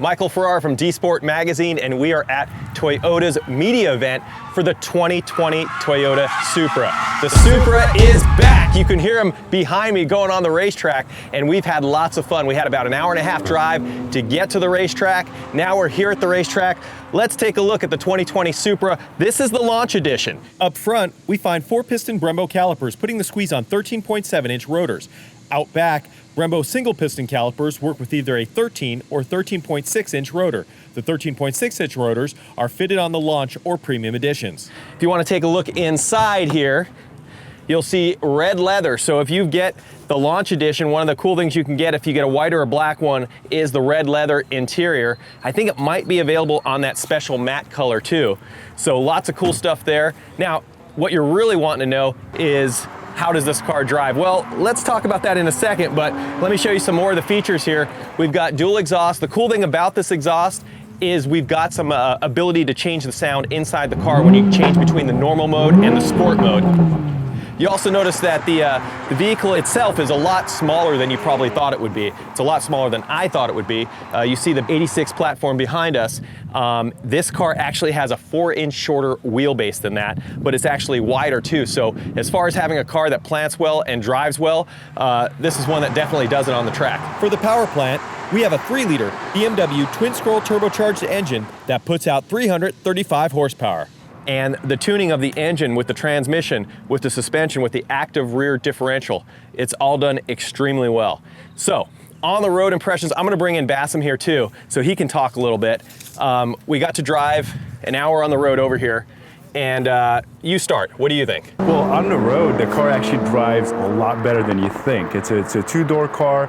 Michael Ferrara from DSPORT Magazine, and we are at Toyota's media event for the 2020 Toyota Supra. The Supra is back. You can hear him behind me going on the racetrack, and we've had lots of fun. We had about an hour-and-a-half drive to get to the racetrack. Now we're here at the racetrack. Let's take a look at the 2020 Supra. This is the launch edition. Up front, we find 4-piston Brembo calipers putting the squeeze on 13.7-inch rotors. Out back, Brembo single-piston calipers work with either a 13 or 13.6-inch rotor. The 13.6-inch rotors are fitted on the launch or premium editions. If you want to take a look inside here, you'll see red leather. So if you get the launch edition, one of the cool things you can get if you get a white or a black one is the red leather interior. I think it might be available on that special matte color too. So lots of cool stuff there. Now, what you're really wanting to know is, how does this car drive? Well, let's talk about that in a second, but let me show you some more of the features here. We've got dual exhaust. The cool thing about this exhaust is we've got some ability to change the sound inside the car when you change between the normal mode and the sport mode. You also notice that the vehicle itself is a lot smaller than you probably thought it would be. It's a lot smaller than I thought it would be. You see the 86 platform behind us. This car actually has a 4-inch shorter wheelbase than that, but it's actually wider too. So as far as having a car that plants well and drives well, this is one that definitely does it on the track. For the power plant, we have a 3-liter BMW twin-scroll turbocharged engine that puts out 335 horsepower. And the tuning of the engine with the transmission, with the suspension, with the active rear differential, it's all done extremely well. So, on the road impressions, I'm gonna bring in Bassem here too, so he can talk a little bit. We got to drive an hour on the road over here, and you start. What do you think? Well, on the road, the car actually drives a lot better than you think. It's a two-door car.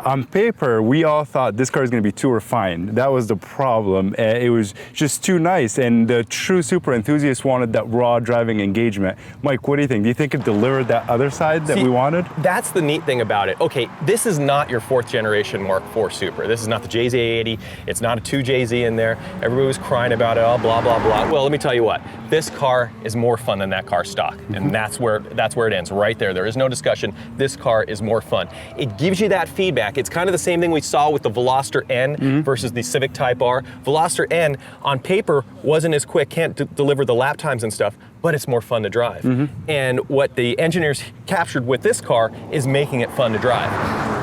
On paper, we all thought this car is going to be too refined. That was the problem. It was just too nice, and the true Supra enthusiasts wanted that raw driving engagement. Mike, what do you think? Do you think it delivered that other side that we wanted? That's the neat thing about it. Okay, this is not your 4th generation Mark IV Supra. This is not the JZ80. It's not a 2JZ in there. Everybody was crying about it, oh, blah, blah, blah. Well, let me tell you what. This car is more fun than that car stock, and that's where it ends, right there. There is no discussion. This car is more fun. It gives you that feedback. It's kind of the same thing we saw with the Veloster N versus the Civic Type R. Veloster N, on paper, wasn't as quick, can't deliver the lap times and stuff, but it's more fun to drive. And what the engineers captured with this car is making it fun to drive.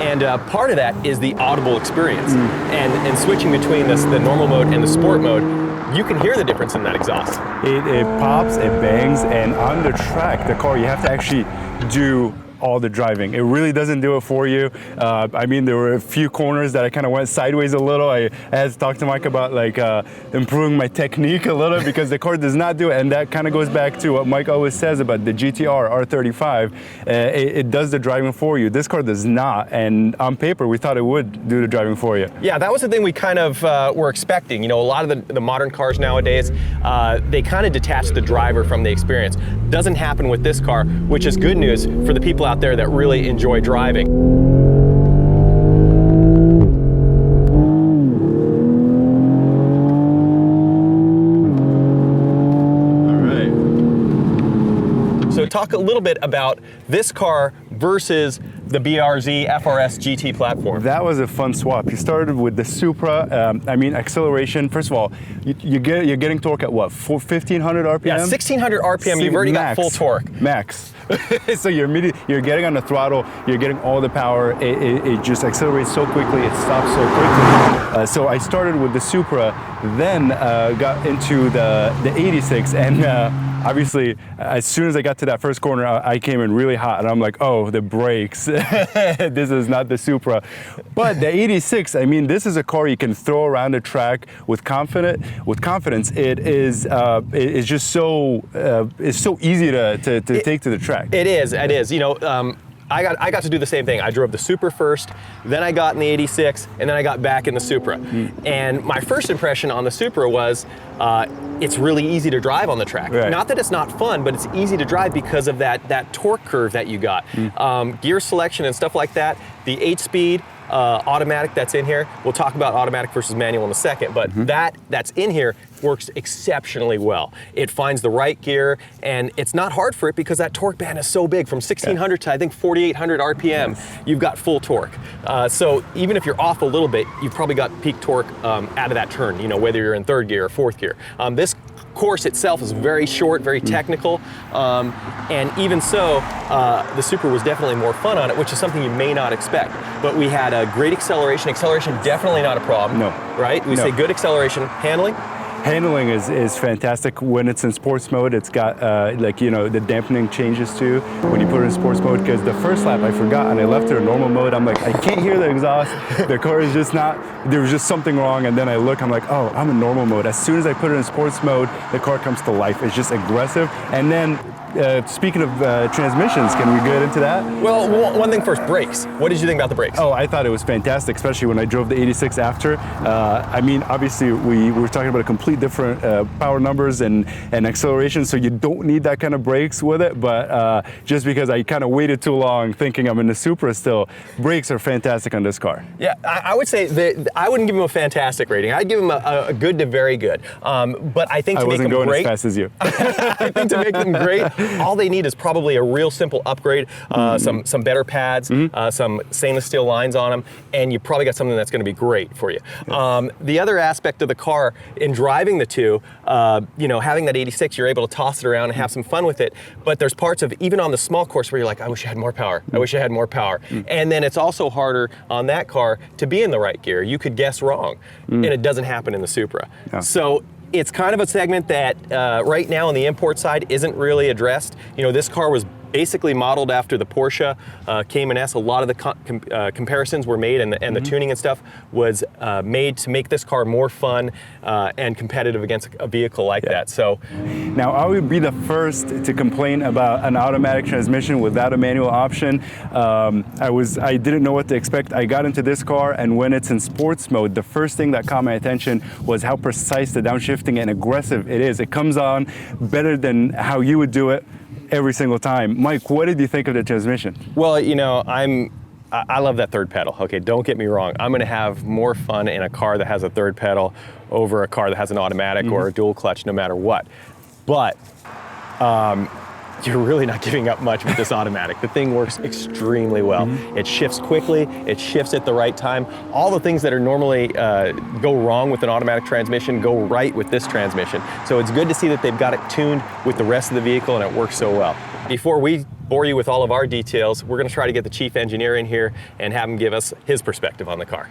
And part of that is the audible experience. And switching between the normal mode and the sport mode, you can hear the difference in that exhaust. It pops, it bangs, and on the track, the car, you have to actually do all the driving. It really doesn't do it for you. I mean, there were a few corners that I kind of went sideways a little. I had to talk to Mike about like improving my technique a little because the car does not do it. And that kind of goes back to what Mike always says about the GTR R35. It does the driving for you. This car does not. And on paper, we thought it would do the driving for you. Yeah, that was the thing we kind of were expecting. You know, a lot of the modern cars nowadays, they kind of detach the driver from the experience. Doesn't happen with this car, which is good news for the people out there that really enjoy driving. So talk a little bit about this car versus the BRZ FRS GT platform. That was a fun swap. You started with the Supra. I mean, acceleration. First of all, you're getting torque at what? 1,500 RPM? Yeah, 1,600 RPM. You've already got full torque. Max. So you're getting on the throttle. You're getting all the power. It just accelerates so quickly. It stops so quickly. So I started with the Supra, then got into the 86, and obviously, as soon as I got to that first corner, I came in really hot, and I'm like, oh, the brakes. This is not the Supra. But the 86, I mean, this is a car you can throw around the track with confidence. It is just so it's so easy to take to the track. It is. You know, I got to do the same thing. I drove the Supra first, then I got in the 86, and then I got back in the Supra. And my first impression on the Supra was it's really easy to drive on the track. Right. Not that it's not fun, but it's easy to drive because of that torque curve that you got. Gear selection and stuff like that, the 8-speed, automatic that's in here. We'll talk about automatic versus manual in a second, but that's in here works exceptionally well. It finds the right gear, and it's not hard for it because that torque band is so big. From 1600 to I think 4800 RPM, you've got full torque. So even if you're off a little bit, you've probably got peak torque out of that turn, whether you're in third gear or fourth gear. This course itself is very short, very technical, and even so, the Supra was definitely more fun on it, which is something you may not expect. But we had a great acceleration. Acceleration, definitely not a problem. No. Right? We say good acceleration. Handling? Handling is fantastic. When it's in sports mode, it's got the dampening changes too when you put it in sports mode, because the first lap I forgot and I left it in normal mode. I'm like, I can't hear the exhaust. The car is just not, there was just something wrong, and then I look, I'm like, oh, I'm in normal mode. As soon as I put it in sports mode, the car comes to life. It's just aggressive. And then speaking of transmissions, can we get into that? Well, one thing first, brakes. What did you think about the brakes? Oh, I thought it was fantastic, especially when I drove the 86 after. I mean, obviously, we were talking about a complete different power numbers and acceleration, so you don't need that kind of brakes with it, but just because I kind of waited too long thinking I'm in the Supra still, brakes are fantastic on this car. Yeah, I would say that I wouldn't give them a fantastic rating. I'd give them a good to very good. But I think to make them great, I wasn't going as fast as you. I think to make them great, all they need is probably a real simple upgrade, some better pads, some stainless steel lines on them, and you probably got something that's going to be great for you. Yes. The other aspect of the car, in driving the two, having that 86, you're able to toss it around and have some fun with it, but there's parts of, even on the small course, where you're like, I wish I had more power. I wish I had more power. And then it's also harder on that car to be in the right gear. You could guess wrong, and it doesn't happen in the Supra. Yeah. So it's kind of a segment that right now on the import side isn't really addressed. This car was basically modeled after the Porsche Cayman S. A lot of the comparisons were made, and the tuning and stuff was made to make this car more fun and competitive against a vehicle like that. So, now I would be the first to complain about an automatic transmission without a manual option. I didn't know what to expect. I got into this car, and when it's in sports mode, the first thing that caught my attention was how precise the downshifting and aggressive it is. It comes on better than how you would do it every single time. Mike, what did you think of the transmission? Well, I love that third pedal. Okay, don't get me wrong. I'm going to have more fun in a car that has a third pedal over a car that has an automatic or a dual clutch, no matter what. But you're really not giving up much with this automatic. The thing works extremely well. It shifts quickly, it shifts at the right time. All the things that are normally go wrong with an automatic transmission go right with this transmission. So it's good to see that they've got it tuned with the rest of the vehicle, and it works so well. Before we bore you with all of our details, we're going to try to get the chief engineer in here and have him give us his perspective on the car.